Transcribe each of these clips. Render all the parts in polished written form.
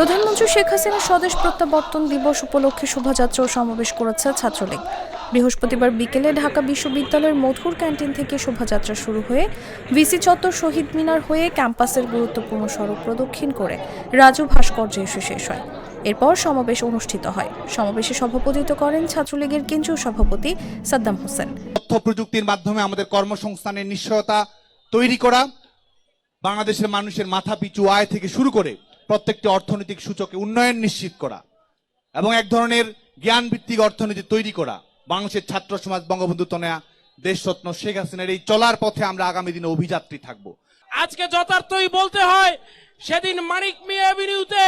প্রধানমন্ত্রী শেখ হাসিনার স্বদেশ প্রত্যাবর্তন দিবস উপলক্ষে শোভাযাত্রা ও সমাবেশ করেছে ছাত্রলীগ। বৃহস্পতিবার বিকেলে ঢাকা বিশ্ববিদ্যালয়ের মধুর ক্যান্টিন থেকে শোভাযাত্রা শুরু হয়ে ভিসি চত্বর, শহীদ মিনার হয়ে ক্যাম্পাসের গুরুত্বপূর্ণ সড়ক প্রদক্ষিণ করে রাজু ভাস্কর্যে এসে শেষ হয়। এরপর সমাবেশ অনুষ্ঠিত হয়। সমাবেশে সভাপতিত্ব করেন ছাত্রলীগের কেন্দ্রীয় সভাপতি সাদ্দাম হোসেন। তথ্য প্রযুক্তির মাধ্যমে আমাদের কর্মসংস্থানের নিশ্চয়তা তৈরি করা, বাংলাদেশের মানুষের মাথাপিছু আয় থেকে শুরু করে প্রত্যেকটি অর্থনৈতিক সূচকে উন্নয়ন নিশ্চিত করা এবং এক ধরনের জ্ঞান ভিত্তিক অর্থনীতি তৈরি করা, বাংলাদেশের ছাত্র সমাজ বঙ্গবন্ধু তনয়া দেশরত্ন শেখ হাসিনার এই চলার পথে আমরা আগামী দিনে অভিযাত্রী থাকব। আজকে যথার্থই বলতে হয়, সেদিন মানিক মিয়া এভিনিউতে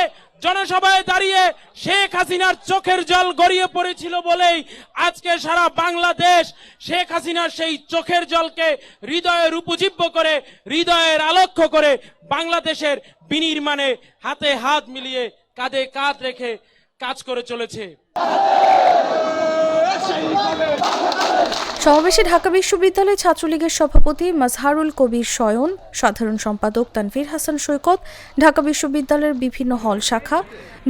জনসভায় দাঁড়িয়ে শেখ হাসিনার চোখের জল গড়িয়ে পড়েছিল বলেই আজকে সারা বাংলাদেশ শেখ হাসিনার সেই চোখের জলকে হৃদয়ের উপজীব্য করে, হৃদয়ের আলোক্য করে বাংলাদেশের বিনির্মাণে হাতে হাত মিলিয়ে কাঁধে কাঁধ রেখে কাজ করে চলেছে। সমাবেশে ঢাকা বিশ্ববিদ্যালয় ছাত্রলীগের সভাপতি মাজহারুল কবির শয়ন, সাধারণ সম্পাদক তানভীর হাসান সৈকত, ঢাকা বিশ্ববিদ্যালয়ের বিভিন্ন হল শাখা,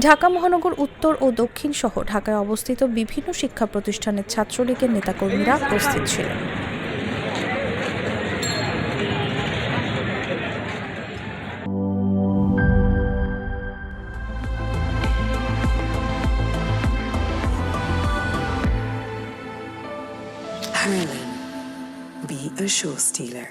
ঢাকা মহানগর উত্তর ও দক্ষিণ সহ ঢাকায় অবস্থিত বিভিন্ন শিক্ষা প্রতিষ্ঠানের ছাত্রলীগের নেতাকর্মীরা উপস্থিত ছিলেন। Hurling, be a show stealer.